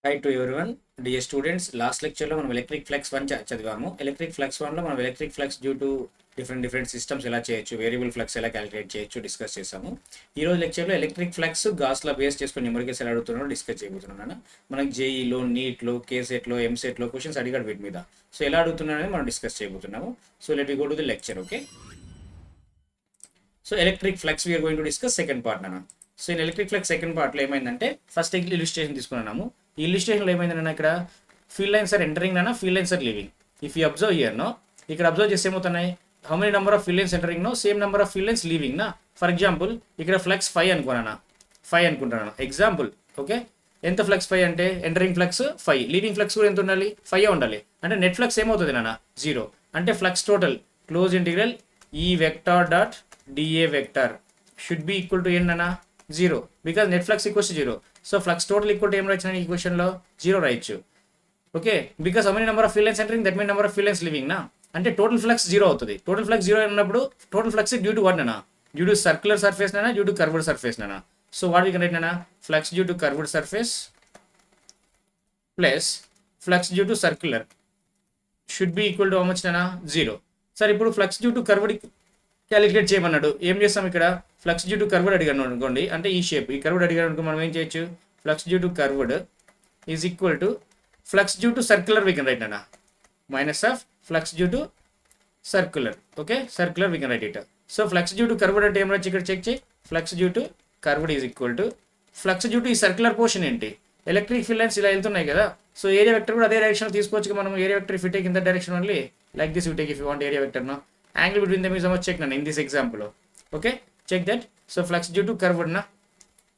Hi to everyone, dear students. Last lecture లో మనం electric flux 1 చదివాము. ఎలక్ట్రిక్ ఫ్లక్స్ 1 లో మనం electric flux due to different systems ఎలా చేయొచ్చు, వేరియబుల్ ఫ్లక్స్ ఎలా క్యాలిక్యులేట్ చేయొచ్చు డిస్కస్ చేసాము. ఈ రోజు లెక్చర్లో ఎలక్ట్రిక్ ఫ్లక్స్ గాస్ లా బేస్ చేసుకొని న్యూమరికల్స్ ఎలా అడుగుతున్నారో డిస్కస్ చేయబోతున్నాను. మనకి జేఈలో, నీట్లో, కేసెట్లో, ఎంసెట్లో క్వశ్చన్స్ అడిగాడు వీటి మీద. సో ఎలా అడుగుతున్నారని మనం డిస్కస్ చేయబోతున్నాము. So let we go to the lecture. Okay, so electric flux we are going to discuss second part నాన్న. సో ఈ ఎలక్ట్రిక్ ఫ్లక్స్ సెకండ్ పార్ట్లో ఏమైందంటే ఫస్ట్ ఇలిస్ట్రేషన్ తీసుకున్నాము. ఈ ఇలిస్ట్రేషన్లో ఏమైందన్నా ఇక్కడ ఫీల్డ్ లైన్స్ ఆర్ ఎంటరింగ్ అన్న, field lines are leaving. If you observe here no, ఇక్కడ అబ్జర్వ్ చేస్తే ఏమవుతున్నాయి, how many number of field lines entering no, same number of field lines leaving నా. ఫర్ ఎగ్జాంపుల్ ఇక్కడ ఫ్లక్స్ 5 అనుకున్నాను, 5 అనుకుంటున్నాను example. Okay, ఎంత flux 5 అంటే ఎంటరింగ్ ఫ్లక్స్ 5, లీవింగ్ ఫ్లక్స్ కూడా ఎంత ఉండాలి, 5 ఉండాలి. అంటే నెట్ ఫ్లక్స్ ఏమవుతుంది నాన్న, 0. అంటే flux total close integral E vector dot dA vector should be equal to ఎన్ అన్న 0, because net flux equals 0. So flux total equal to ఏం రాయొచ్చు ఈ క్వశ్చన్లో, 0 రాయొచ్చు. Okay, because how many number of field lines entering, that many number of field lines leaving నా. అంటే total flux 0 అవుతుంది. టోటల్ ఫ్లక్స్ 0 అన్నప్పుడు total flux due to what అన్న, డ్యూ టు సర్క్యులర్ సర్ఫేస్ నానా, డ్యూ టు కర్వ్డ్ సర్ఫేస్ నానా. So what we can write నానా, flux due to curved surface plus flux due to circular should be equal to how much నానా, 0. సరే ఇప్పుడు flux due to curved calculate చేయమన్నాడు. ఏం చేస్తాం ఇక్కడ, ఫ్లక్స్ డ్యూ టు కర్వ్డ్ అడిగాను అనుకోండి, అంటే ఈ షేప్ ఈ కర్వ్డ్ అడిగాను అనుకో, మనం ఏం చేయొచ్చు, flux due to curved is equal to flux due to circular we can write అన్న, minus of flux due to circular. Okay, circular we can write it. So flux due to curved అంటే ఏం రావచ్చు ఇక్కడ check చేయి, flux due to curved is equal to flux due to ఈ circular portion ఏంటి, electric field lines ఇలా వెళ్తున్నాయి కదా. సో ఏరియా వెక్టర్ కూడా అదే డైరెక్షన్ తీసుకోవచ్చు మనం. Area vector if you take in that direction only, like this you take if you want area vector no. Angle between them is how much, check na in this example. Okay, check that. So flux due to curved na,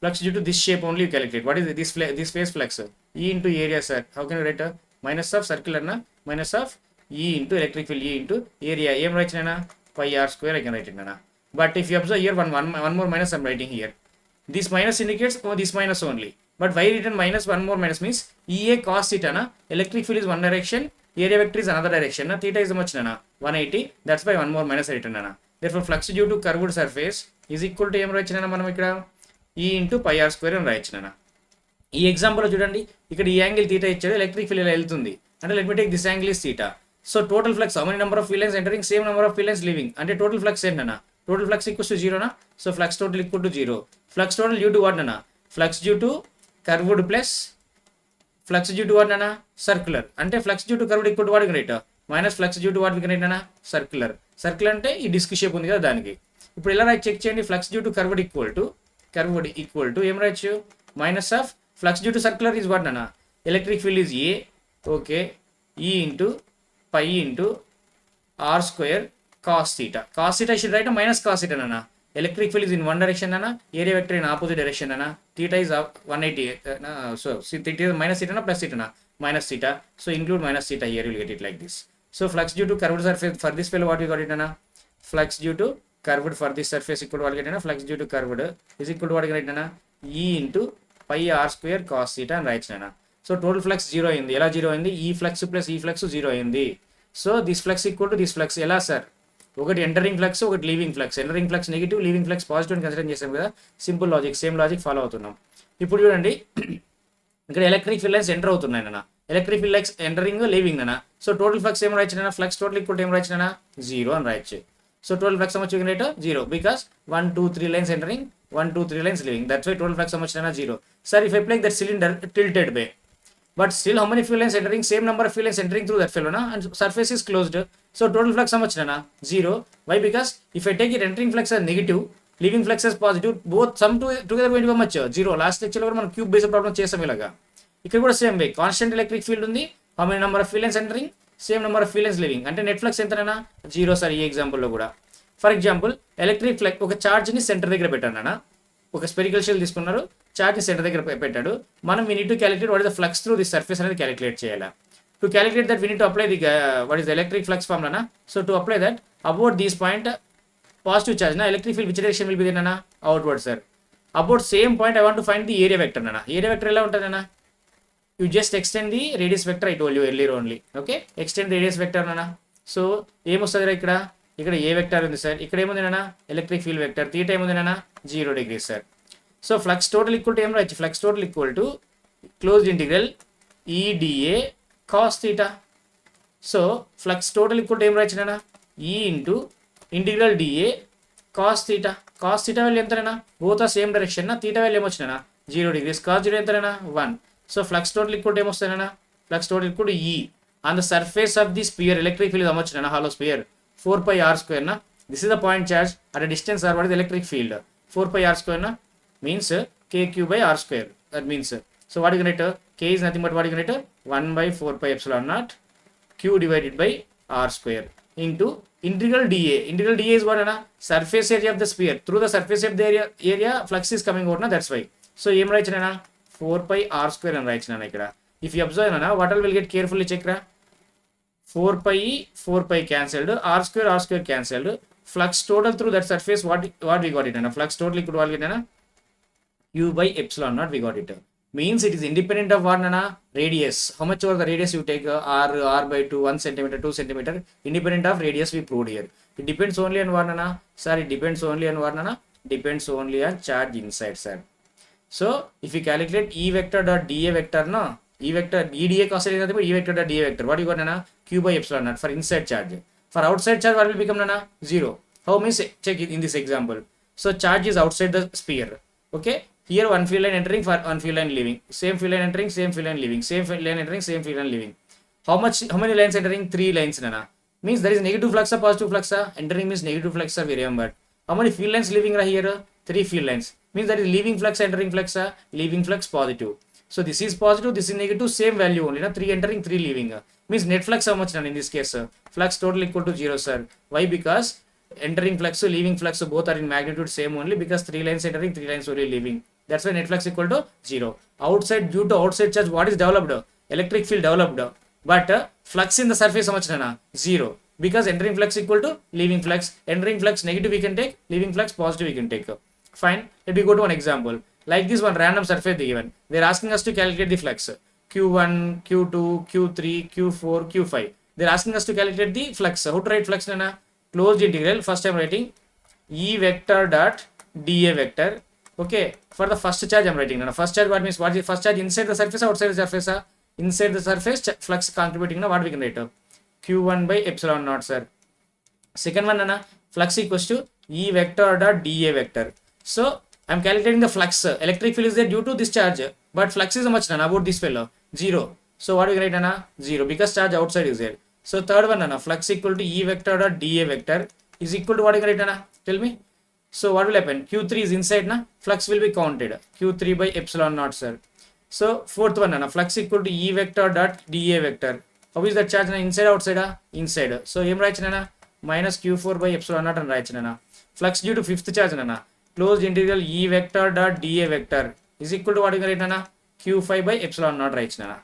flux due to this shape only you calculate. What is it? This phase flux E into area, sir. How can you write a minus of circular na, minus of E into electric field E into area. Am right na, pi r square I can write it na. But if you observe here one more minus I'm writing here. This minus indicates this minus only. But why written minus, one more minus means EA cos theta na, electric field is one direction, area vector is another direction na, theta is how much na, 180. That's why one more minus written na. Therefore flux due to curved surface is equal to em రాయొచ్చు మనం ఇక్కడ E into pi r square అని రాయొచ్చు నా. ఈ example చూడండి, ఇక్కడ ఈ యాంగిల్ తీటా ఇచ్చాడు, ఎలక్ట్రిక్ ఫీల్డ్ ఇలా వెళ్తుంది అంటే let me take this angle is theta. So total flux how many number of field lines entering, same number of field lines leaving. అంటే టోటల్ ఫ్లక్స్ ఏంటన్నా, టోటల్ ఫ్లక్స్ ఈక్వల్స్ టు 0 నా. So flux total equal to 0. Flux total due to what అన్న, flux due to curved plus flux due to what అన్న, circular. అంటే flux due to curved equal to what right, minus flux due to what we can write అన్న, circular. Circular అంటే ఈ disk shape ఉంది కదా దానికి. ఇప్పుడు ఎలా రైట్ చెక్ చేయండి, flux due to curved equal to ఏం రాయొచ్చు, minus of flux due to circular is what అన్న, electric field is A. Okay, E into pi into r square cos theta. Cos theta should write minus cos theta అన్న. Electric field is in one direction na, area vector in opposite direction na, theta is 180 so theta is minus theta na plus theta na, minus theta. So include minus theta here, you will get it like this. So flux due to curved surface for this fellow, what we got it na, flux due to curved for this surface equal to what get na, flux due to curved is equal to what get na, E into pi r square cos theta and right na. So total flux 0 అయింది. ఎలా 0 అయింది, E flux plus E flux 0 అయింది. So this flux equal to this flux ఎలా sir, ఒకటి entering flux, ఒకటి leaving flux. Entering flux negative, leaving flux positive అని consider చేసాం కదా. Simple logic, same logic follow అవుతున్నాం. ఇప్పుడు చూడండి ఇక్కడ ఎలక్ట్రిక్ ఫీల్డ్ లైన్స్ ఎంటర్ అవుతున్నాయి అన్న, electric field lines entering leaving అన్న. సో టోటల్ ఫ్లక్స్ ఏం రాయొచ్చు, ఫ్లక్స్ టోటల్ ఈక్వల్ ఏం రాయొచ్చు, 0 అని రాయొచ్చు. సో టోటల్ ఫ్లక్స్ వచ్చి రేట్ 0 because 1 2 3 lines entering, 1 2 3 lines leaving. That's why total flux వచ్చిన 0. Sir if I place that cylinder tilted way, but still how many field lines entering, same number of field lines entering through that fellow na, and surface is closed. So total flux how much na, 0. Why, because if I take it entering flux as negative, leaving flux as positive, both sum together going to be how much, 0. last lecture lo మనం cube based problem చేసాం ఇలాగా. ఇక్కడ కూడా same way, constant electric field ఉంది, how many number of field lines entering, same number of field lines leaving. అంటే net flux ఎంతనా, 0 sir ఈ example లో కూడా. ఫర్ ఎగ్జాంపుల్ ఎలక్ట్రిక్ ఫ్లక్స్ ఒక చార్జ్ ని సెంటర్ దగ్గర పెట్టానా, ఒక స్పెరికల్ షెల్ తీసుకున్నారు, చార్జ్ సెంటర్ దగ్గర పెట్టాడు. మనం we need to calculate what is the flux through the surface అనేది క్యాలిక్యులేట్ చేయాలి. To calculate that we need to apply the what is the electric flux formula. So to apply that about this point positive charge నా, electric field which direction will be దేనా, outward sir. About same point I want to find the area vector నా. Area vector ఎలా ఉంటుందన్నా, you just extend the radius vector, I told you earlier only. Okay, extend radius vector నా. So ఏమొస్తుంది ఇక్కడ, ఇక్కడ ఏ vector ఉంది sir, ఇక్కడ ఏముంది నా, ఎలక్ట్రిక్ ఫీల్డ్ వెక్టర్, తీటా ఏముంది నా, 0 degree sir. So flux total equal to ఏం రాయొచ్చు, flux total equal to closed integral EDA cos theta. So flux total equal to em rachina E into integral dA cos theta. Cos theta value entarana, both are same direction na, theta value emochina 0 degrees, cos 0 entarana 1. So flux total equal to emostana, flux total equal to E on the surface of the sphere. Electric field is emochina hollow sphere 4 pi r square na. This is the point charge at a distance r. What is the electric field? 4 pi r square na means kq by r square. That means so what you can write, k is nothing but what you can write 1 by 4 pi epsilon naught q divided by r square into integral dA. Integral dA is what na, surface area of the sphere. Through the surface of the area flux is coming out na, that's why. So em raichina na 4 pi r square and raichina na ikkada. If you observe na, what all will get carefully check ra, 4 pi cancelled, r square cancelled. Flux total through that surface, what we got it na, flux total equal to what get na, q by epsilon naught we got it. Means it is independent of what na, radius. How much over the radius you take, r by 2, 1 centimeter, 2 centimeter, independent of radius we proved here. It depends only on what na, sir, it depends only on what na, depends only on charge inside, sir. So if you calculate E vector dot dA vector na, E vector EDA cos theta is nothing but E vector dot dA vector, what you got na, q by epsilon naught for inside charge. For outside charge, what will become na, 0. How means, check it in this example. So charge is outside the sphere. Okay, here one field line entering, for one field line leaving, same field line entering, same field line leaving, same field line entering, same field line leaving. How many lines entering? 3 lines na. Means there is negative flux or positive flux. Entering means negative flux, we remember. How many field lines leaving right here? 3 field lines. Means there is leaving flux, entering flux, leaving flux positive. So this is positive, this is negative, same value only na, 3 entering, 3 leaving. Means net flux how much na in this case? Flux total equal to 0, sir. Why? Because entering flux, leaving flux, both are in magnitude same only, because 3 lines entering, 3 lines only leaving. That's why net flux equal to 0. Outside, due to outside charge, what is developed? Electric field developed. But flux in the surface how much na? 0. Because entering flux equal to leaving flux. Entering flux negative we can take, leaving flux positive we can take. Fine. Let me go to one example. Like this one random surface given. They are asking us to calculate the flux. Q1, Q2, Q3, Q4, Q5. They are asking us to calculate the flux. How to write flux na? Closed integral. First I am writing E vector dot dA vector. Okay, for the first charge I am writing now. First charge, what means, what is the first charge? Inside the surface, outside the surface? Inside the surface flux contributing now, what we can write? Q1 by epsilon naught, sir. Second one na, flux equals to E vector dot dA vector. So I am calculating the flux. Electric field is there due to this charge, but flux is how much na, about this fellow? 0. So what we can write na? 0, because charge outside is there. So third one na, flux equal to E vector dot dA vector is equal to what you can write na? Tell me. So what will happen? Q3 is inside na, flux will be counted. Q3 by epsilon naught, sir. So fourth one na, flux equal to E vector dot dA vector. How is that charge na? Inside outside? Inside. So em raichina na, minus Q4 by epsilon naught and raichina na. Flux due to fifth charge na, closed integral E vector dot dA vector is equal to what you can write na? Q5 by epsilon naught raichina na.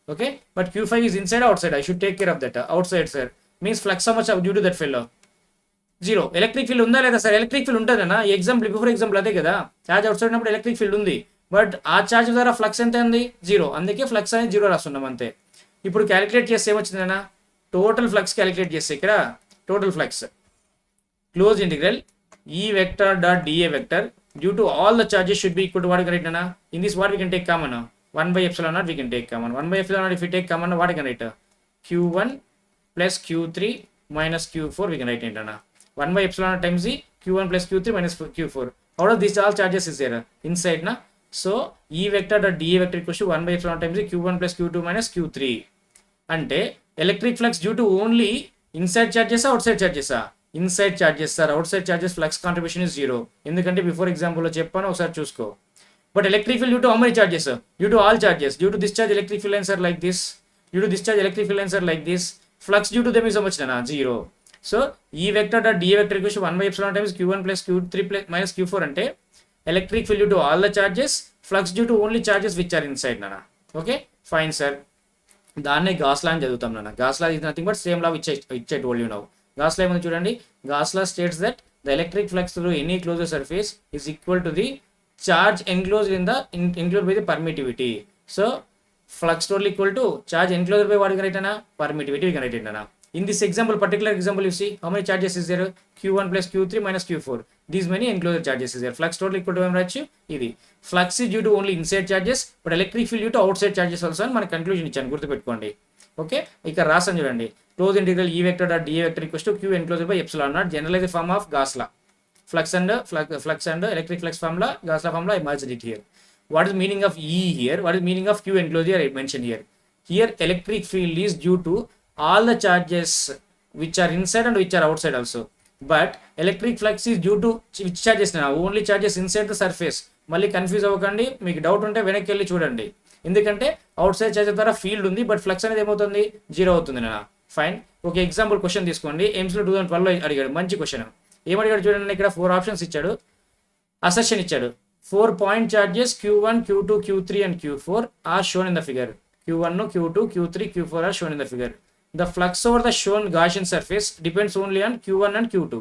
Okay, but Q5 is inside outside, I should take care of that. Outside, sir, means flux how much due to that fellow? 0. Electric field unda leda, sir? Electric field untadana. Example before example ade kada, charge outside ఉన్నప్పుడు electric field ఉంది, but ఆ charge ద్వారా flux ఎంత ఉంది? 0. అందుకే flux అనేది 0 రాస్తున్నాం అంతే. ఇప్పుడు క్యాలిక్యులేట్ చేస్తే ఏమొచ్చిందన్నా, టోటల్ ఫ్లక్స్ క్యాలిక్యులేట్ చేస్తే ఇక్కడ total flux close integral E vector dot dA vector due to all the charges should be equal to what you can write na? In this what we can take common? 1 by epsilon naught we can take common. 1 by epsilon naught if we take common, what you can write? Q1 plus Q3 minus Q4 we can write it na. 1 by epsilon naught times Q1 plus Q3 minus Q4. Out of these all charges is there inside na. So E vector dot dA vector equals to 1 by epsilon naught times Q1 plus Q2 minus Q3. అంటే electric flux due to only inside charges outside charges? Inside charges, sir. Outside charges flux contribution is 0. ఎందుకంటే before example లో చెప్పాను, ఒకసారి చూసుకో. But electric field due to how many charges? Due to all charges. Due to this charge electric field lines are like this. Due to this charge electric field lines are like this. Flux due to them is how much? 0. So E vector dot dA vector equals to 1 by epsilon times Q1 plus Q3 plus minus Q4 అంటే electric field due to all the charges, flux due to only charges which are inside nana. Okay, fine, sir. దాన్నే gas లా అని చదువుతాం నాన్న. Gas law is nothing but same law which I told you now. Gas లా ఏమని చూడండి, gas law states that the electric flux through any closed surface is equal to the charge enclosed in the included by the permittivity. So flux total equal to charge enclosed by what you can write na? Permittivity we can write it na. In this example, particular example, you see how many charges is there? Q1 plus Q3 minus Q4. these many enclosure charges is there. Flux total equal to rachu idi. Flux is due to only inside charges, but electric field due to outside charges also అని మన conclusion ఇచ్చాను, గుర్తుపెట్టుకోండి. Okay, ఇక్కడ రాసాను చూడండి. Close integral E vector dot d vector equals to q enclosed by epsilon naught, generalize form of Gauss law. Flux and electric flux formula, Gauss law formula, I merged it here. What is meaning of E here? What is meaning of Q enclosed here? I mentioned here. Here electric field is due to all the charges which are inside and which are outside also. But electric flux is due to which charges now? Only charges inside the surface. మళ్ళీ confuse అవ్వకండి, మీకు doubt ఉంటే వెనక్కి వెళ్ళి చూడండి. ఎందుకంటే out side charges ద్వారా field ఉంది, బట్ ఫ్లక్స్ అనేది ఏమవుతుంది, 0 అవుతుంది నా. ఫైన్. ఒక ఎగ్జాంపుల్ క్వశ్చన్ తీసుకోండి. ఎయిమ్స్లో 2012లో అడిగాడు, మంచి క్వశ్చన్. ఏమడిగాడు చూడండి, ఇక్కడ 4 ఆప్షన్స్ ఇచ్చాడు, అసర్షన్ ఇచ్చాడు. 4 point charges Q1, Q2, Q3 and Q4 are shown in the figure. Q1, Q2, Q3, Q4 are shown in the figure. The flux over the shown Gaussian surface depends only on Q1 and Q2.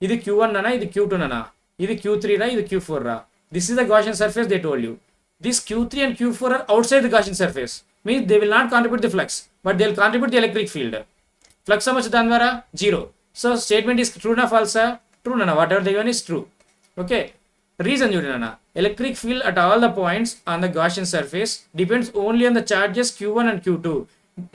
ఇది Q1 nana, ఇది Q2 nana, ఇది Q3 ra, ఇది Q4 ra. This is the Gaussian surface they told you. This Q3 and Q4 are outside the Gaussian surface. Means they will not contribute the flux, but they will contribute the electric field. Flux how much దాని ద్వారా 0. So statement is true na false? True nana, whatever they given is true. Okay. Reason చూడనా, electric field at all the points on the Gaussian surface depends only on the charges Q1 and Q2.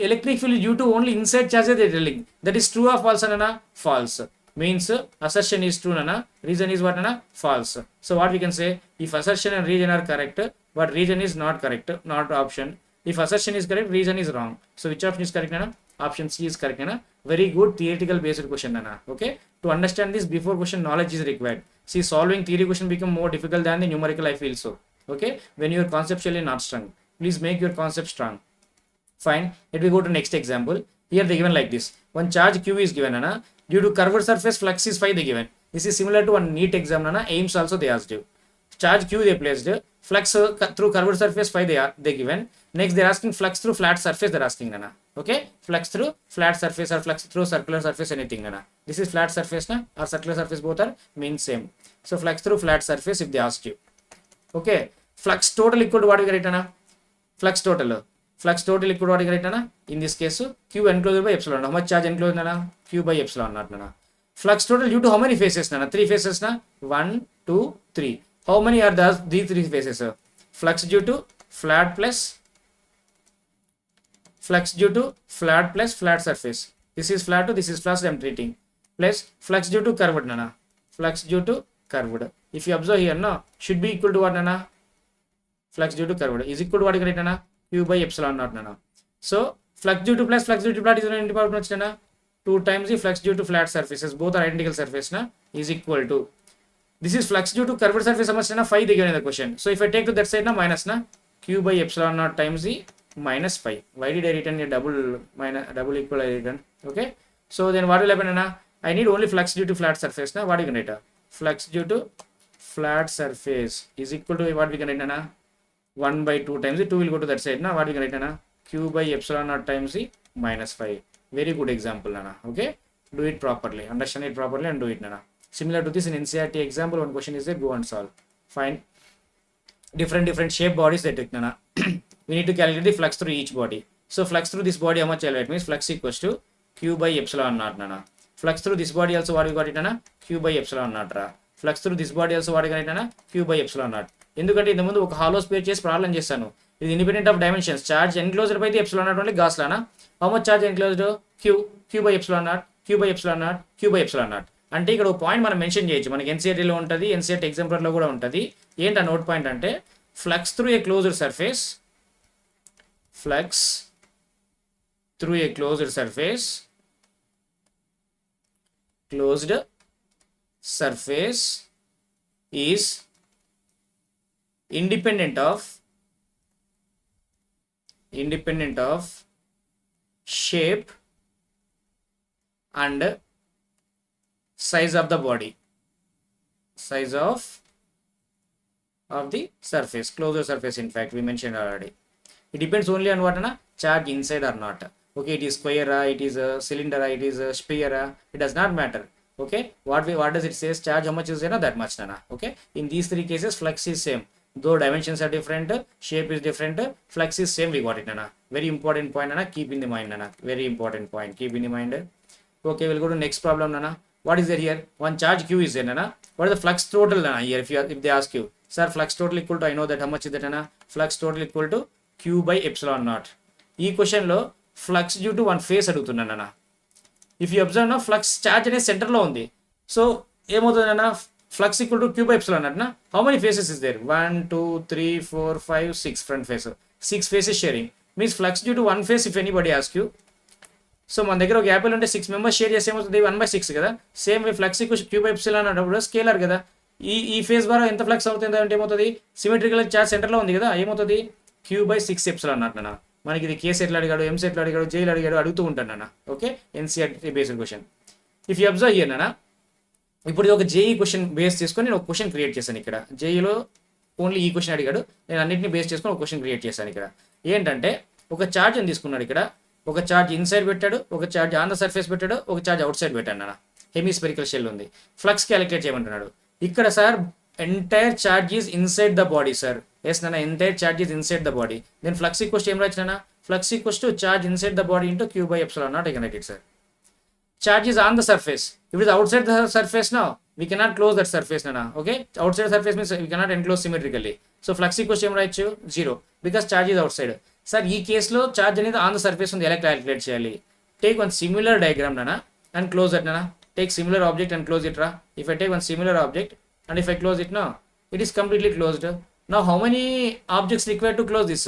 Electric field is due to only inside charges they are telling. That is true or false nana? False. Means assertion is true nana, reason is what nana? False. So what we can say, if assertion and reason are correct, but reason is not correct, not option. If assertion is correct, reason is wrong. So which option is correct nana? Option C is correct nana. Very good theoretical based question nana. Okay, to understand this before question knowledge is required. See, solving theory question become more difficult than the numerical, I feel so. Okay, when you are conceptually not strong, please make your concept strong. Fine. Let me go to next example. Here they given like this. One charge Q is given nana, due to curved surface flux is 5 they given. This is similar to one NEET exam nana, aims also they asked you. Charge Q they placed, flux through curved surface 5 they given. Next they are asking flux through flat surface they are asking nana. Okay, flux through flat surface or flux through circular surface, anything nana. This is flat surface na, or circular surface, both are means same. So flux through flat surface if they asked you. Okay, flux total equal to what we get nana? Flux total equal to what we get nana? In this case Q enclosed by epsilon. How much charge enclosed nana? Q by epsilon not nana. Flux total due to how many faces nana? 3 faces na. 1, 2, 3. How many are these 3 faces? Flux due to flat plus flat surface. This is flat, this is flat, I am treating. Plus flux due to curved nana. Flux due to curved. If you observe here, no, should be equal to what nana? Flux due to curved is equal to what correct nana? Q by epsilon naught nana. So flux due to plus flux due to flat is identical nana. 2 times the flux due to flat surfaces, both are identical surface na, is equal to. This is flux due to curved surface, how much na? 5 they given in the question. So if I take to that side na, minus na, Q by epsilon naught times the minus 5. Why did I written a double equal I written? Okay, so then what will happen na? I need only flux due to flat surface na. What you can write? Flux due to flat surface is equal to what we can write na? 1 by 2 times the 2 will go to that side na. What we can write na? Q by epsilon naught times the minus 5. Very good example nana. Okay, do it properly, understand it properly and do it nana. Similar to this in NCERT example, one question is there, go and solve. Fine. Different shape bodies they take nana. We need to calculate the flux through each body. So flux through this body, how much elevate means flux equals to Q by epsilon naught nana. Flux through this body also what you got it nana? Q by epsilon naught ra. Flux through this body also what you got it nana? Q by epsilon naught. ఎందుకంటే ఇంత ముందు ఒక hollow spare చేసి problem చేస్తాను. ఇది independent of dimensions. Charge enclosed by the epsilon naught only Gauss లానా. How much charge enclosed? Q by epsilon naught, Q by epsilon naught, Q by epsilon naught. అంటే ఇక్కడ ఒక పాయింట్ మనం mention చేయొచ్చు, మనకి ఎన్సీఆర్టీలో ఉంటుంది, ఎన్సీఆర్టీ ఎగ్జాంపులర్లో కూడా ఉంటుంది. ఏంటి ఆ నోట్ పాయింట్ అంటే flux through a closed surface, flux through a closed surface, closed surface is independent of shape and size of the body, size of the surface, closed surface. In fact, we mentioned already, it depends only on what na charge inside or not. Okay, it is square, it is a cylinder, it is a sphere, it does not matter. Okay, what does it says? Charge how much is there, that much nana. Okay, in these three cases flux is same, though dimensions are different, shape is different, flux is same. We got it nana. Very important point nana, keep in the mind nana. Very important point, keep in the mind. Okay, we'll go to next problem nana. what is there here? One charge q is there, nana. What is the flux total, nana, here? If they ask you, sir, flux total equal to, I know that, how much is that, nana? Flux total equal to q by epsilon naught. ఈ question లో flux due to one face అడుగుతున్నాను అన్న. If you observe నా, flux charge అనేది center లో ఉంది. So ఏమవుతుంది అన్న, flux equal to q by epsilon naught. How many faces is there? 1 2 3 4 5 6 front face, 6 faces sharing means flux due to one face if anybody ask you. So మన దగ్గర ఒక Apple ఉంటే 6 members share చేస్తే ఏమవుతుంది? 1/6 కదా. Same way flux equal queue by epsilon అన్నప్పుడు scalar కదా. ఈ ఫేస్ ద్వారా ఎంత ఫ్లక్స్ అవుతుంది అంటే ఏమవుతుంది? సిమెట్రికల్ చార్జ్ సెంటర్లో ఉంది కదా, ఏమవుతుంది? క్యూ బై 6 ఎప్సిలాన్ నాట్ అన్న. మనకి ఇది కేస్ ఎట్లా అడిగాడు, ఎంసెట్లో అడిగాడు, జేఈలో అడిగాడు, అడుగుతూ ఉంటాను అన్న. Okay, NCERT based question. If you observe here అన్న, ఇప్పుడు ఇది ఒక జేఈ క్వశ్చన్ బేస్ చేసుకొని నేను ఒక క్వశ్చన్ క్రియేట్ చేశాను ఇక్కడ. జేఈలో ఓన్లీ ఈ క్వశ్చన్ అడిగాడు, నేను అన్నింటిని బేస్ చేసుకొని ఒక క్వశ్చన్ క్రియేట్ చేశాను ఇక్కడ. ఏంటంటే ఒక చార్జ్ అని తీసుకున్నాడు ఇక్కడ, ఒక చార్జ్ ఇన్సైడ్ పెట్టాడు, ఒక చార్జ్ ఆన్ ద సర్ఫేస్ పెట్టాడు, ఒక చార్జ్ అవుట్ సైడ్ పెట్టాడు అన్న. హెమిస్పెరికల్ షెల్ ఉంది. ఫ్లక్స్ క్యాలిక్యులేట్ చేయమంటున్నాడు. ఇక్కడ sir entire charge is inside the body sir. Yes నాన్న, entire charge is inside the body. నేను ఫ్లక్స్ ఈక్వల్స్ ఏం రాసినా? Flux equals to charge inside the body into Q by epsilon naught. I can write it sir. Charge is on the surface. If it is outside the surface now, we cannot close that surface now. Okay, outside the surface means we cannot enclose symmetrically. So flux equals to right 0 because charge is outside. Sir, ee case lo charge anedi on the surface undi, ela calculate cheyali. Take one similar diagram nana and close it nana. Take similar object and close it ra. If I take one similar object and if I close it now, it is completely closed. Now how many objects required to close this?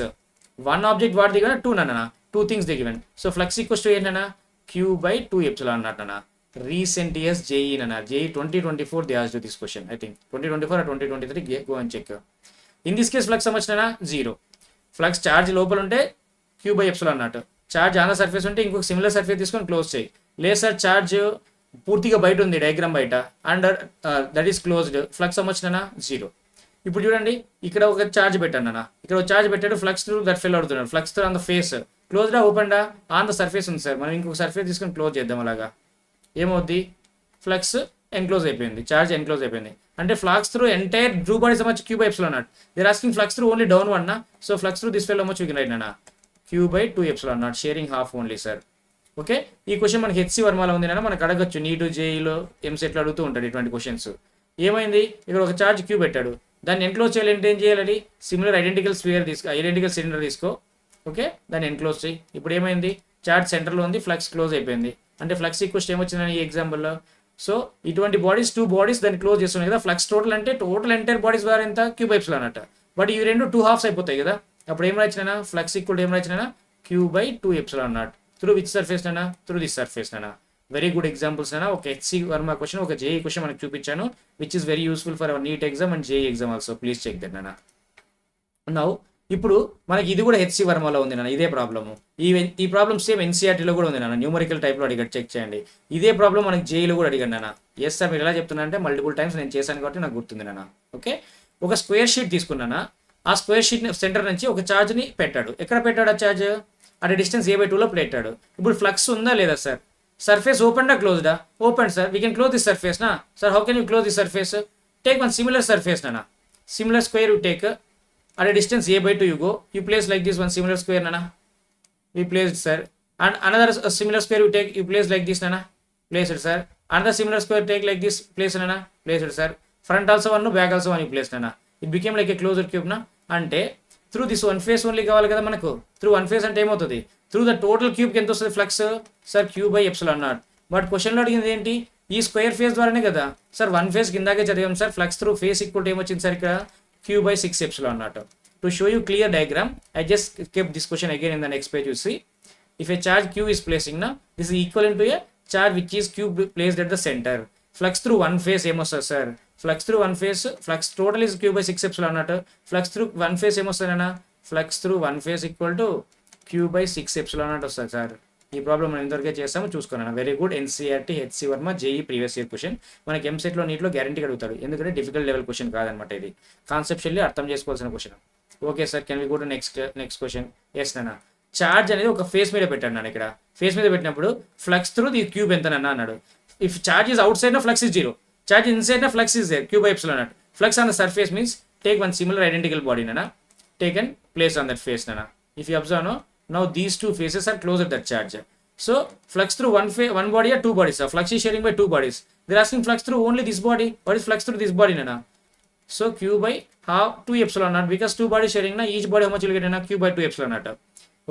One object what they given? 2 nana. Two things they given. So flux equals to nana q by 2 epsilon naught nana. Recent years JEE nana. JEE 2024 they asked you this question. I think 2024 or 2023, go and check. In this case flux how much nana? 0. Flux charge లోపల ఉంటే q by epsilon naught. Charge on the surface ఉంటే ఇంకొక similar surface తీసుకొని close చేయి. లేదు sir, charge పూర్తిగా బయట ఉంది, డయాగ్రామ్ బయట, and that is closed. Flux how much nana? 0. ఇప్పుడు చూడండి, ఇక్కడ ఒక చార్జ్ పెట్టాను అన్న, ఇక్కడ ఒక చార్జ్ పెట్టాడు, ఫ్లక్స్ త్రూ దట్ ఫెల్ అవుతున్నాడు. Flux through on the face క్లోజ్డా ఓపెన్డా? ఆన్ ద సర్ఫేస్ ఉంది సార్. మనం ఇంకొక సర్ఫేస్ తీసుకొని క్లోజ్ చేద్దాం. అలాగా ఏమవుద్ది? ఫ్లక్స్ ఎన్క్లోజ్ అయిపోయింది, చార్జ్ ఎన్క్లోజ్ అయిపోయింది. అంటే flux through entire through bodies much Q by epsilon naught. They're asking flux through only down one నా. So flux through this shell much you can write నా Q by 2 epsilon naught, sharing half only sir. Okay, ఈ question మనకి HC వర్మాలో ఉంది నా, మనకు అడగచ్చు. Neat, జేఈలో, ఎంసెట్లో అడుగుతూ ఉంటాడు ఇటువంటి క్వశ్చన్స్. ఏమైంది? ఇక్కడ ఒక చార్జ్ క్యూ పెట్టాడు, దాన్ని ఎన్క్లోజ్ చేయాలి. ఏం చేయాలి? సిమిలర్ ఐడెంటికల్ స్పియర్ తీసుకో, ఐడెంటికల్ సిలిండర్ తీసుకో. ఓకే, దాన్ని ఎన్క్లోజ్ చేయి. ఇప్పుడు ఏమైంది? చార్జ్ సెంటర్లో ఉంది, ఫ్లక్స్ క్లోజ్ అయిపోయింది. అంటే ఫ్లక్స్ ఈక్వల్స్ ఏమొచ్చిందని ఈ ఎగ్జాంపుల్లో. సో ఇటువంటి బాడీస్, 2 బాడీస్ దాన్ని క్లోజ్ చేస్తున్నాయి కదా. ఫ్లక్స్ టోటల్ అంటే టోటల్ ఎంటైర్ బాడీస్ ద్వారా ఎంత? Q by epsilon naught. But ఈ రెండు 2 halves అయిపోతాయి కదా. అప్పుడు ఏం రాసినా? ఫ్లక్స్ ఈక్వల్ ఏం రాసినా? Q by 2 epsilon naught. Through which surface నానా? త్రూ దిస్ సర్ఫేస్ నానా. వెరీ గుడ్ ఎగ్జాంపుల్స్ నానా. ఒక హెచ్సి వర్మ క్వశ్చన్, ఒక జేఈ క్వశ్చన్ మనకు చూపించాను, which is very useful for our NEET exam and JEE exam also. Please check that నానా. Now ఇప్పుడు మనకి ఇది కూడా హెచ్సి వర్మలో ఉంది నాన్న, ఇదే ప్రాబ్లము. ఈ ప్రాబ్లమ్ సేమ్ ఎన్సీఆర్టీలో కూడా ఉంది నాన్న, న్యూమరికల్ టైప్లో అడిగాడు, చెక్ చేయండి. ఇదే ప్రాబ్లం మనకి జేఈలో కూడా అడిగాడు నాన్న. ఎస్ సార్, మీరు ఎలా చెప్తున్నా అంటే మల్టిపుల్ టైమ్స్ నేను చేశాను కాబట్టి నాకు గుర్తుంది నాన్న. ఓకే, ఒక స్క్వేర్ షీట్ తీసుకున్నానా, ఆ స్క్వేర్ షీట్ సెంటర్ నుంచి ఒక ఛార్జ్ని పెట్టాడు. ఎక్కడ పెట్టాడు ఆ ఛార్జ్? అట్ డిస్టెన్స్ a/2లో పెట్టాడు. ఇప్పుడు ఫ్లక్స్ ఉందా లేదా సార్? సర్ఫేస్ ఓపెన్డా క్లోజ్డా? Open sir. We can close this surface నా. Sir how can you close this surface? Take one similar surface నాన్న, similar square you take. At a distance a/2 you go, you place like this one similar square nana, we placed sir. And another similar square you take, you place like this nana, place it sir. Another similar square take like this, place nana, place it sir. Front also one, back also one you place nana. It became like a closed cube na. Ante through this one face only కావాలి కదా మనకు. through one face అంటే ఏమవుతుంది? through the total cube ఎంత వస్తుంది flux? Sir q by epsilon naught. But క్వశ్చన్లో అడిగింది ఏంటి? ఈ స్క్వేర్ ఫేస్ ద్వారానే కదా సార్. వన్ ఫేస్ కిందాకే చదివాం sir. Flux through face equal ఏమొచ్చింది సార్ ఇక్కడ? q by 6 epsilon naught. To show you clear diagram, I just kept this question again in the next page. You see, if a charge q is placing now, this is equivalent to a charge which is q placed at the center. Flux through one phase ఏమొస్తుంది sir? Flux through one phase, flux total is q by 6 epsilon naught. Flux through one phase ఏమొస్తుంది అన్న? Flux through one phase equal to q by 6 epsilon naught వస్తుంది sir. ఈ problem మనం ఇంతవరకే చేస్తాము, చూసుకున్నాను. Very good. NCERT HC Varma JEE previous year question. మనకి ఎంసెట్లో నీట్లో గ్యారంటీ అడుగుతాడు, ఎందుకంటే డిఫికల్ట్ లెవెల్ క్వశ్చన్ కాదనమాట. ఇది కాన్సెప్చువల్లీ అర్థం చేసుకోవాల్సిన question. Okay sir, can we go to next question? Yes నాన్న. చార్జ్ అనేది ఒక ఫేస్ మీద పెట్టాను నాన్న. ఇక్కడ ఫేస్ మీద పెట్టినప్పుడు ఫ్లక్స్ త్రూ ది క్యూబ్ ఎంత నాన్న అన్నాడు. If charge is outside నా ఫ్లక్స్ ఇస్ 0, చార్జ్ ఇన్సైడ్ నా flux is there, q by epsilon naught. Flux on the surface means take one similar identical body నాన్న, take and place on that face నాన్న. If you observe no, now these 2 faces are close at that charge. So flux through one body or 2 bodies. Flux is sharing by 2 bodies. they're asking flux through only this body. What is flux through this body nana? So q by half 2 epsilon naught, because two body sharing na, each body how much will get na, q by 2 epsilon naught.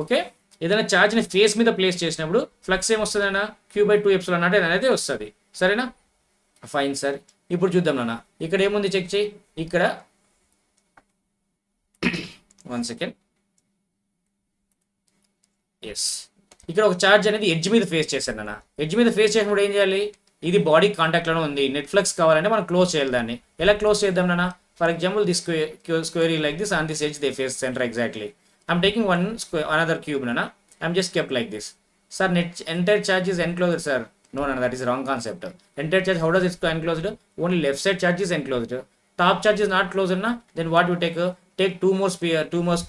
Okay, ఏదైనా charge ని face మీద place చేసినప్పుడు flux ఏమొస్తుందన్నా, q by 2 epsilon naught అనేది వస్తుంది. సరేనా, fine sir. ఇప్పుడు చూద్దాం నాన్న, ఇక్కడ ఏముంది చెక్ చేయి. ఇక్కడ 1 సెకండ్, ఎస్, ఇక్కడ ఒక ఛార్జ్ అనేది ఎడ్జ్ మీద ఫేస్ చేశాను నాన్న. ఎడ్జ్ మీద ఫేస్ చేసినప్పుడు ఏం చేయాలి, ఇది బాడీ కాంటాక్ట్ లోనే ఉంది, నెట్ ఫ్లక్స్ కావాలంటే మనం క్లోజ్ చేయాలి దాన్ని. ఎలా క్లోజ్ చేద్దాం నాన్న? For example this square like this, on this edge they face centre exactly. I'm taking one square, another cube నాన్న, I'm just kept like this. Sir, net entire charge is enclosed, sir. No, that is wrong concept. Entire charge, how does it enclosed? Only left side charge is enclosed. Top charge is not closed, na? Then what you take? Take two more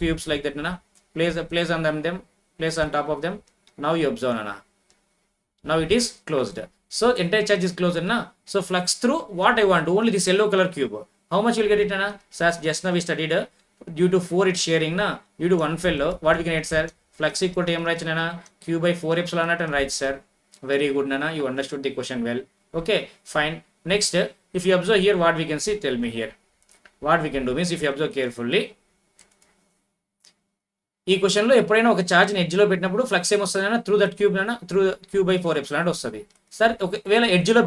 cubes like that, na? Place on them, place on top of them. Now you observe, na? Now it is closed. So entire charge is closed, na? So flux through what I want, only this yellow color cube. How much you will get it, na? Sir, just now we studied due to 4 it's sharing, na? Due to one fellow, what we can get, sir? Flux equal to m right, nana, q by 4 epsilon naught and right, sir. Very good, nana, you understood the question well. Okay, fine. Next, if you observe here, what we can see, tell me here. What we can do means, if you observe carefully, ఈ question లో ఎప్పుడైనా ఒక charge ని edge లో పెట్టినప్పుడు flux ఏమొస్తుందన్నా, through that cube అన్న, through q by 4 epsilon naught వస్తుంది. Sir ఒకవేళ ఎడ్జ్ లో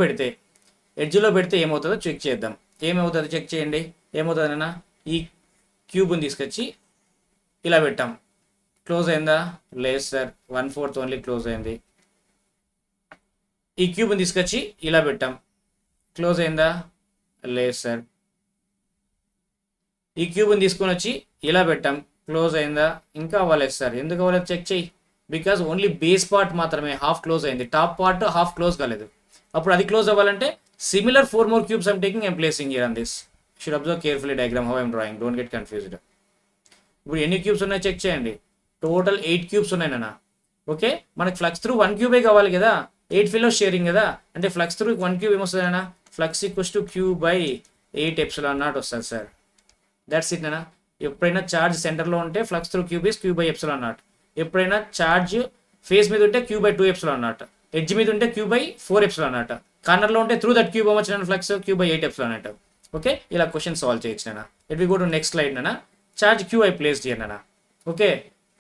పెడితే ఏమవుతుందో చెక్ చేద్దాం. ఏమవుతుందో చెక్ చేయండి. ఏమవుతుందన్నా, ఈ క్యూబ్ని తీసుకొచ్చి ఇలా పెట్టాం, క్లోజ్ అయిందా? లేదు సార్, 1/4 ఓన్లీ క్లోజ్ అయింది. ఈ క్యూబ్ని తీసుకొచ్చి ఇలా పెట్టాం, క్లోజ్ అయిందా? లేదు సార్. ఈ క్యూబ్ని తీసుకొని వచ్చి ఇలా పెట్టాం, క్లోజ్ అయిందా? ఇంకా అవ్వలేదు సార్. ఎందుకు అవ్వలేదు చెక్ చేయి. బికాజ్ ఓన్లీ బేస్ పార్ట్ మాత్రమే హాఫ్ క్లోజ్ అయింది, టాప్ పార్ట్ హాఫ్ క్లోజ్ కాలేదు. అప్పుడు అది క్లోజ్ అవ్వాలంటే similar 4 more cubes I'm taking, I'm placing here on this. Should observe carefully diagram how I'm drawing, don't get confused. ఇప్పుడు ఎన్ని cubes ఉన్నాయో check చేయండి. టోటల్ 8 క్యూబ్స్ ఉన్నాయి నాన్న. ఓకే, మనకి ఫ్లక్స్ త్రూ 1 క్యూబే కావాలి కదా, 8 ఫెలోస్ షేరింగ్ కదా, అంటే ఫ్లక్స్ త్రూ 1 క్యూబ్ ఏమొస్తుంది నాన్న, flux equals to q by 8 epsilon naught వస్తుంది సార్. దట్స్ ఇట్ నాన్న. ఎప్పుడైనా ఛార్జ్ సెంటర్లో ఉంటే flux through cube is q by epsilon naught. ఎప్పుడైనా ఛార్జ్ ఫేస్ మీద ఉంటే q by 2 epsilon naught, edge మీద ఉంటే q by 4 epsilon naught, కార్నర్లో ఉంటే త్రూ దట్ క్యూబ్ వచ్చిన flux q by 8 epsilon naught. Okay, ఇలా క్వశ్చన్ సాల్వ్ చేయొచ్చు నాన్న. It we go to next slide నాన్న. Charge q I placed here నాన్న. Okay,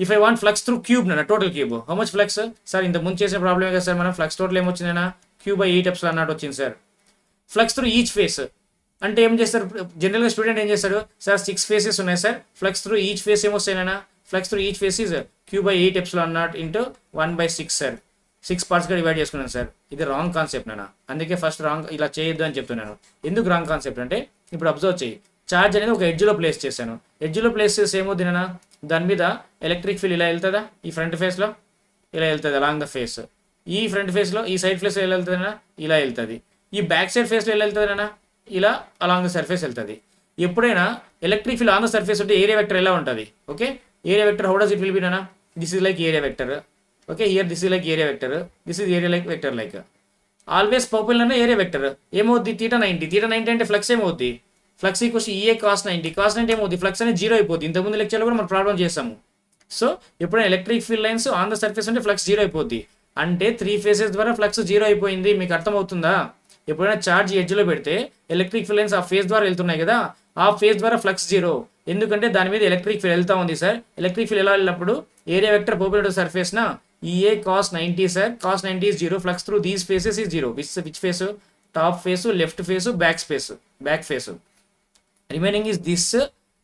if I want flux through cube నాన్న, total cube, how much flux sir? ఇంత ముందు చేసిన ప్రాబ్లమే కదా సార్, మనం ఫ్లక్స్ టోటల్ ఏమొచ్చిందన్నా, q by 8 epsilon naught వచ్చింది sir. Flux through each face అంటే ఏం చేస్తారు జనరల్గా స్టూడెంట్, ఏం చేస్తారు సార్? 6 ఫేసెస్ ఉన్నాయి sir, flux through each face ఏమొస్తాయినా, flux through each face is q by 8 epsilon naught into 1/6 sir. 6 పార్ట్స్గా డివైడ్ చేసుకున్నాను సార్. ఇది రాంగ్ కాన్సెప్ట్ నాన్న, అందుకే ఫస్ట్ రాంగ్, ఇలా చేయొద్దు అని చెప్తున్నాను. ఎందుకు రాంగ్ కాన్సెప్ట్ అంటే, ఇప్పుడు అబ్జర్వ్ చేయి, ఛార్జ్ అనేది ఒక ఎడ్జ్లో ప్లేస్ చేశాను. ఎడ్జ్లో ప్లేస్ చేసి ఏమవుతుంది నాన్న, దాని మీద ఎలక్ట్రిక్ ఫీల్డ్ ఇలా వెళ్తుందా, ఈ ఫ్రంట్ ఫేస్లో ఇలా వెళ్తుంది అలాంగ్ ద ఫేస్. ఈ ఫ్రంట్ ఫేస్లో, ఈ సైడ్ ఫేస్లో ఎలా వెళ్తుందన్నా, ఇలా వెళ్తుంది. ఈ బ్యాక్ సైడ్ ఫేస్లో ఎలా వెళ్తుందన్నా, ఇలా అలాంగ్ ద సర్ఫేస్ వెళ్తుంది. ఎప్పుడైనా electric field on the surface ఉంటే ఏరియా వెక్టర్ ఎలా ఉంటుంది? Okay, area vector how does it will be నాన్న, this is like area vector. Okay, here this is like area vector, this is area like vector like. Always purple అన్న area vector ఏమవుద్ది, θ90 అంటే flux ఏమవుద్ది, flux equals EA cos 90. cos 90 ఏమవుద్ది, flux అనేది 0 అయిపోద్ది. ఇంతకుముందు లెక్చర్లో కూడా మనం ప్రాబ్లం చేసాము. సో ఎప్పుడైనా electric field lines on the surface అంటే ఫ్లక్స్ 0 అయిపోద్ది. అంటే 3 ఫేసెస్ ద్వారా ఫ్లక్స్ 0 అయిపోయింది. మీకు అర్థమవుతుందా? ఎప్పుడైనా ఛార్జ్ ఎడ్జ్లో పెడితే ఎలక్ట్రిక్ ఫీల్డ్ లైన్స్ ఆ ఫేస్ ద్వారా వెళ్తున్నాయి కదా, ఆ ఫేస్ ద్వారా ఫ్లక్స్ 0, ఎందుకంటే దాని మీద ఎలక్ట్రిక్ ఫీల్డ్ వెళ్తా ఉంది సార్. ఎలక్ట్రిక్ ఫీల్డ్ ఎలా వెళ్ళినప్పుడు area vector purple to surface నా EA cos 90 sir. cos 90 is 0, flux through these faces is 0. Which face? Top face, left face, back face. Remaining is this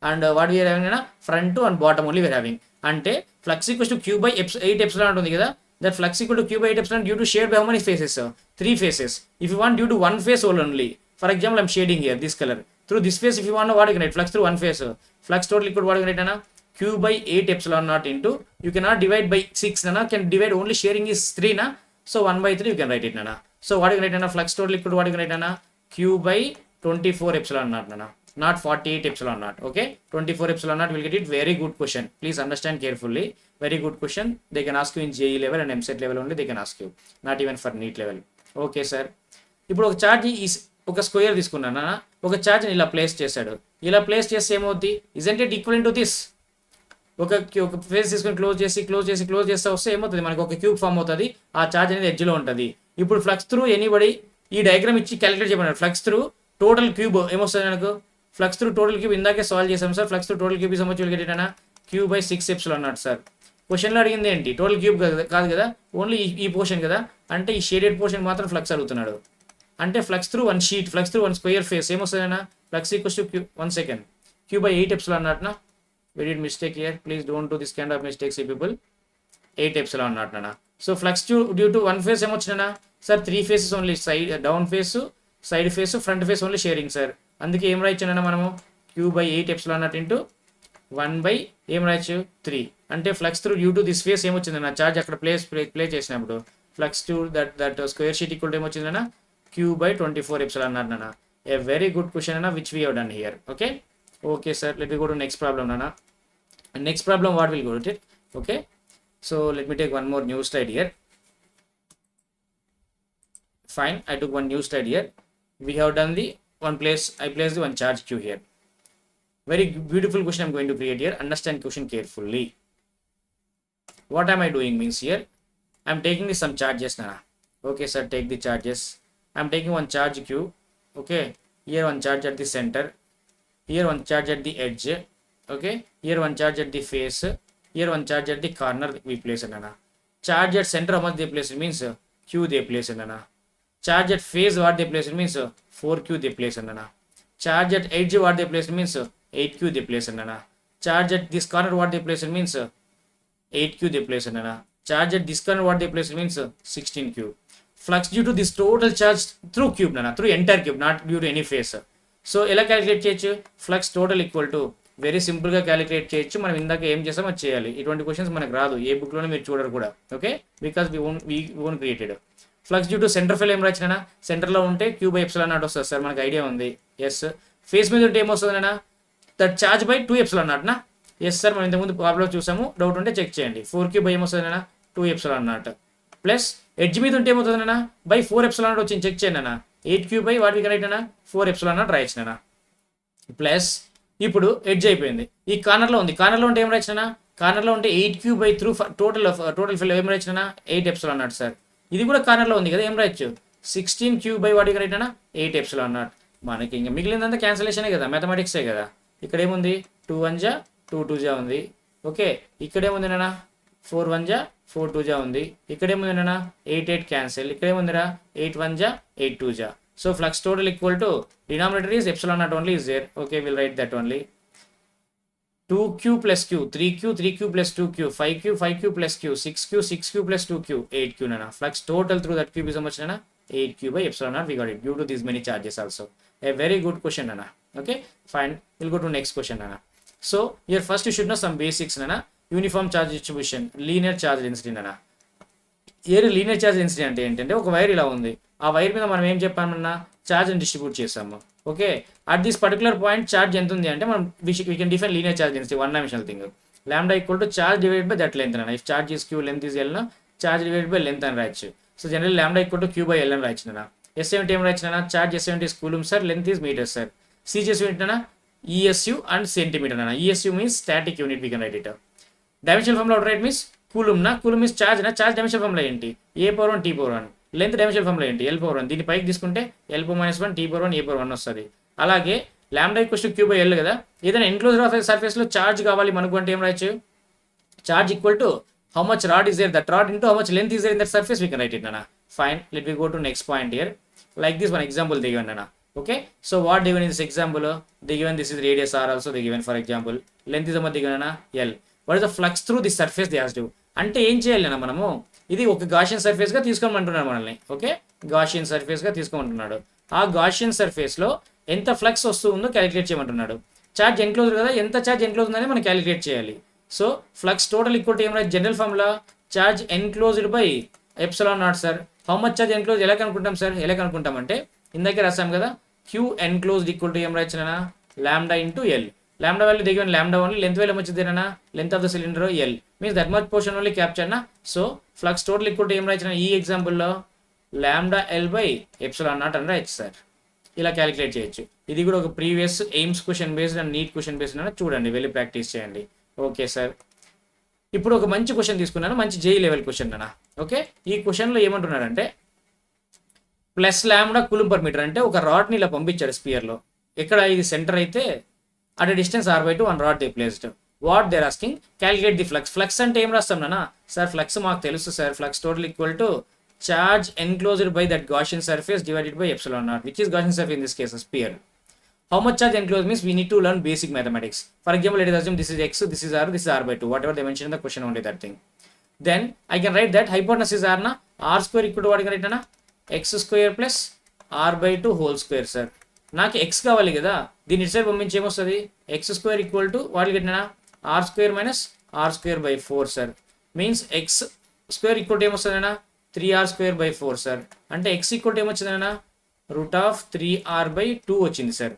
and what we are having na, front and bottom only we are having. అంటే flux equals to q by 8 epsilon ఉంది కదా, that flux equal to q by 8 epsilon due to shade by how many faces? 3 faces. If you want due to one face only, for example I'm shading here this color through this face. If you want to what you can write, flux through one face, flux total equal what you can write na, q by 8 epsilon naught into, you cannot divide by 6 na, can divide, only sharing is 3 na, so 1/3 you can write it na. So what you can write na, flux total equal to what you can write na, q by 24 epsilon naught na, not 48 epsilon naught. Okay, 24 epsilon naught will get it. Very good question, please understand carefully. Very good question. They can ask you in JEE level and EMCET level only, they can ask you, not even for NEET level. Okay sir, ఇప్పుడు ఒక charge ఒక square తీసుకున్నానా, ఒక ఛార్జ్ని ఇలా place చేశాడు. ఇలా place చేస్తే ఏమవుద్ది, isn't it equal to this? ఒక ఫేస్ తీసుకొని క్లోజ్ చేస్తే వస్తే ఏమవుతుంది, మనకి ఒక క్యూబ్ ఫామ్ అవుతుంది. ఆ ఛార్జ్ అనేది ఎడ్జ్లో ఉంటుంది. ఇప్పుడు ఫ్లక్స్ త్రూ ఎనీబడి ఈ డయాగ్రామ్ ఇచ్చి క్యాలిక్యులేట్ చేయమన్నాడు. ఫ్లక్స్ త్రూ టోటల్ క్యూబ్ ఏమొస్తుంది నాకు, ఫ్లక్స్ త్రూ టోటల్ క్యూబ్ ఇందాకే సాల్వ్ చేసాం sir. Flux through total cube some will get it అన్న Q/6ε అన్నాడు సార్. క్వశ్చన్లో అడిగింది ఏంటి, టోటల్ క్యూబ్ కాదు కదా, ఓన్లీ ఈ పోర్షన్ కదా, అంటే ఈ షేడెడ్ పోర్షన్ మాత్రం ఫ్లక్స్ అడుగుతున్నాడు. అంటే flux through one sheet, flux through one square face ఏమొస్తుందన్నా, flux equals to Q, 1 second, Q/8ε అన్నట్టునా. Very mistake here, please don't do this kind of mistakes ఈ పీపుల్. 8ε అన్నట్టునా. So flux due to one face ఏమొచ్చినా sir, 3 phases only, side down face, side face, front face only sharing sir. అందుకే ఏం రాయొచ్చానన్నా మనము Q/8ε అన్నట్టు into 1 ఏం రాయొచ్చు 3. అంటే flux through due to this face ఏమొచ్చిందన్న, చార్జ్ అక్కడ ప్లే చేసినప్పుడు flux to that square sheet equal to ఏమొచ్చిందన్న Q/24ε అన్నారన్న. ఏ వెరీ గుడ్ క్వశ్చన్ అన్న which we have done here. Okay sir, let me go to next problem అన్న. Next problem what will go to it. Okay, so let me take one more new slide here. Fine, I took one new slide here. We have done the one place, I placed the one charge Q here. Very beautiful question I'm going to create here. Understand question carefully. What am I doing means here, I'm taking some charges now. Okay sir, take the charges. I'm taking one charge Q. Okay, here one charge at the center, here one charge at the edge. Okay, here one charge at the face, here one charge at the corner we place anana. Charge at center how much they place, it means Q they place anana. Charge at face what they place, it means 4Q they place anana. Charge at edge what they place, it means 8Q they place anana. Charge at this corner what they place, it means 8Q they place anana. Charge at this corner what they place, it means 16Q. Flux due to this total charge through cube nana, through entire cube, not due to any face. So ఎలా calculate చేయొచ్చు, flux total equal to very సింపుల్గా calculate చేయొచ్చు. మనం ఇందాక ఏం చేసామో అది చేయాలి. ఇటువంటి క్వశ్చన్స్ మనకు రాదు, ఏ బుక్లోనే మీరు చూడరు కూడా. Okay, because we own created. Flux due to centre ఫెల్ ఏం రాచ్చినా, సెంటర్లో ఉంటే Q/ε నాట్ వస్తుంది సార్, మనకు ఐడియా ఉంది. ఎస్, ఫేస్ మీద ఉంటే ఏమొస్తుందన్నా, దట్ చార్జ్ బై 2ε నాట్నా. ఎస్ సార్, మనం ఇంతకుముందు ప్రాబ్లం చూసాము, డౌట్ ఉంటే చెక్ చేయండి. 4Q బై ఏమొస్తుందన్నా 2ε నాట్, ప్లస్ ఎడ్జ్ మీద ఉంటే ఏమవుతుందన్నా బై 4ε నాట్ వచ్చింది, చెక్ చేయండి అన్న. 8Q బై వాటికి కరెక్ట్ అన్న 4ε నాట్ రాయొచ్చిన. ప్లస్ ఇప్పుడు ఎడ్జ్ అయిపోయింది, ఈ కార్నర్లో ఉంది, కార్నర్లో ఉంటే ఏం రాయొచ్చిన, కార్నర్లో ఉంటే 8Q by through total fill ఏం రాయొచ్చిన 8ε నాట్ సార్. ఇది కూడా కార్నర్లో ఉంది కదా, ఏం రాయొచ్చు 16Q బై వాటికి కరెక్ట్ అన్న 8ε నాట్. మనకి ఇంకా మిగిలిందంతా క్యాన్సలేషనే కదా, మ్యాథమెటిక్సే కదా. ఇక్కడ ఏముంది 2 1 జా 2 2 జా ఉంది. ఓకే, ఇక్కడేముంది నాన్న 4 1 జా 4 2 జా ఉంది. ఇక్కడేముంది నాన్న 8 8 క్యాన్సిల్. ఇక్కడేముందిరా 8 1 జా 8 2 జా. So flux total equal to denominator is epsilon naught only is there. Okay, we'll write that only. 2Q plus Q, 3Q plus 2Q, 5Q plus Q, 6Q plus 2Q, 8Q nana. Flux total through that cube is how much nana? 8Q by epsilon naught. We got it due to these many charges also. A very good question nana. Okay, fine. We'll go to next question nana. So here first you should know some basics nana. Uniform charge distribution, linear charge density nana. Here linear charge density అంటే ఏంటంటే ఒక wire ఇలా ఉంది, ఆ wire మీద మనం ఏం చెప్పామన్నా ఛార్జ్ని డిస్ట్రిబ్యూట్ చేస్తాము. Okay, at this particular point charge ఎంత ఉంది అంటే మనం we can define linear charge density. One dimensional thing, lambda equal to charge divide by that length అన్న. If charge is q, length is L, charge divide by length అని రాయొచ్చు. So general lambda equal to Q/L అని రాయొచ్చిన. S70 ఏం రాయొచ్చిన, charge S70 is coulomb sir, length is metre sir. CGS unit అన్న ESU and centimetre అన్న. ESU means static unit, we can write it. Dimensional formula right means coulomb నా, coulomb means charge నా. Charge dimensional formula ఏంటి, A/1 T/1. Length dimensional formula ఏంటి, L/1. దీని పైకి తీసుకుంటే L/-1 T/1 A/1 వస్తుంది. అలాగే లాంబ్డా ఈక్వల్స్ టు Q/L కదా. ఏదైనా ఎన్క్లోజర్ ఆఫ్ సర్ఫేస్లో ఛార్జ్ కావాలి మనకు అంటే ఏం రాయొచ్చు, charge equal to how much rod is there, that rod into how much length is there in that surface, we can write it అన్న. Fine, let we go to next point here. Like this one example they given అన్న. Okay, so what they given in this example, they given this is radius R also they given. For example length is they given అన్న L. What is the flux through this surface they has to. అంటే ఏం చేయాలి అన్న, మనము ఇది ఒక Gaussian సర్ఫేస్గా తీసుకోమంటున్నాడు మనల్ని. ఓకే, గాషియన్ సర్ఫేస్గా తీసుకోమంటున్నాడు. ఆ గాషియన్ సర్ఫేస్లో ఎంత ఫ్లక్స్ వస్తుందో క్యాలిక్యులేట్ చేయమంటున్నాడు. ఛార్జ్ ఎన్క్లోజ్ కదా, ఎంత ఛార్జ్ ఎన్క్లోజ్ ఉందని మనం క్యాలిక్యులేట్ చేయాలి. So flux total equal to ఏమైనా general formula charge enclosed by epsilon naught sir. How much charge enclose ఎలా కనుక్కుంటాం సార్, ఎలా కనుక్కుంటామంటే ఇందాకే రాసాం కదా, Q ఎన్క్లోజ్డ్ ఈక్వల్ టు ఏం రాయొచ్చిన lambda into L. Lambda value they given lambda only, length value how much is there na, length of the cylinder L, means that much portion only captured na. So flux total equal to em raichina ee example lo lambda L by epsilon naught అని రాయొచ్చు sir. ఇలా calculate చేయొచ్చు. ఇది కూడా ఒక previous AIIMS question based and NEET question based అని చూడండి, వెళ్ళి ప్రాక్టీస్ చేయండి. ఓకే సార్, ఇప్పుడు ఒక మంచి క్వశ్చన్ తీసుకున్నాను, మంచి JEE లెవెల్ క్వశ్చన్ అన్న. ఓకే, ఈ క్వశ్చన్లో ఏమంటున్నాడంటే plus lambda coulomb per metre అంటే ఒక రాడ్ని ఇలా పంపించాడు స్పియర్లో. ఇక్కడ ఇది సెంటర్ అయితే at distance r/2 one rod they placed. What they're asking calculate the flux. Flux అంటే ఏం రాస్తాం నాన్న? సార్ ఫ్లక్స్ మాకు తెలుసు sir, flux total equal to charge enclosed by that Gaussian surface divided by epsilon naught, which is Gaussian surface in this case a sphere. How much charge enclosed means we need to learn basic mathematics. For example, let us assume this is x, this is r, this is r/2, whatever they mentioned in the question, only that thing. Then I can write that hypotenuse is r na, r square equal to what can write na, x square plus r/2 whole square sir. నాకు x కావాలి కదా, దీని ఇటు side పంపించి ఏమొస్తుంది? x square equal to what get na, r square minus r square by 4 sir. Means x square equal to ఏమొస్తుంది na, 3r square by 4 sir. అంటే x equal to ఏమొచ్చింది na, root of 3r by 2 వచ్చింది sir.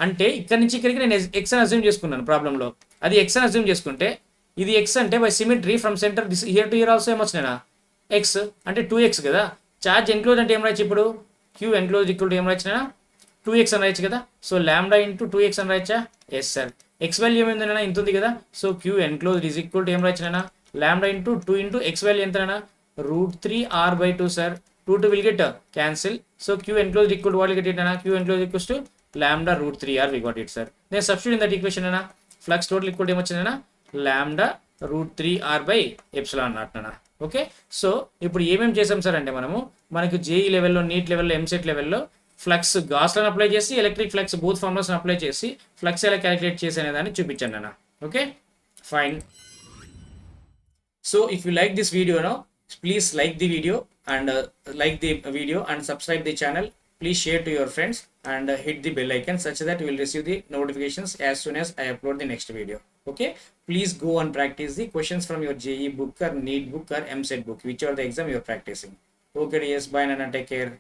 అంటే ఇక్కడ నుంచి ఇక్కడికి నేను X అని అజ్యూమ్ చేసుకున్నాను ప్రాబ్లంలో, అది ఎక్స్ అని అజ్యూమ్ చేసుకుంటే ఇది ఎక్స్ అంటే by symmetry from centre this here to here also ఏమొచ్చినా ఎక్స్ అంటే 2x కదా. చార్జ్ ఎన్క్లోజ్ అంటే ఏం రాయచ్చు ఇప్పుడు? క్యూ ఎన్క్లోజ్ ఈక్వల్ టు ఏం రాయచ్చునా 2x అని రాయచ్చు కదా. సో లాంబ్డా ఇంటూ 2x అని రాయచ్చా? Yes sir. ఎక్స్ వాల్యూ ఏమైందన్నా ఇంత ఉంది కదా, so q enclose is equal to ఏం రాయచ్చునా lambda into 2 into x value ఎంతనా √3r/2 sir. 2 will get cancel, so q enclosed equal to what will get it na, q enclosed equals to lambda √3r, we got it sir. Then substitute in that equation na, flux total equal to ఏమొచ్చిందనా lambda √3r by epsilon naught na. Okay, so ఇప్పుడు ఏమేం చేసాం sir అంటే మనకు JEE లెవెల్లో, neat లెవెల్లో, ఎంసెట్ లెవెల్లో flux గాస్లను apply చేసి electric flux both formulas apply చేసి ఫ్లక్స్ ఎలా క్యాలిక్యులేట్ చేసి అనే దాన్ని చూపించాను అన్న. Okay fine. So if you like this video no, please like the video and subscribe the channel. Please share to your friends and hit the bell icon such that you will receive the notifications as soon as I upload the next video. Okay, please go and practice the questions from your JEE book or NEET book or EMCET book, whichever the exam you are practicing. Okay, yes, bye and take care.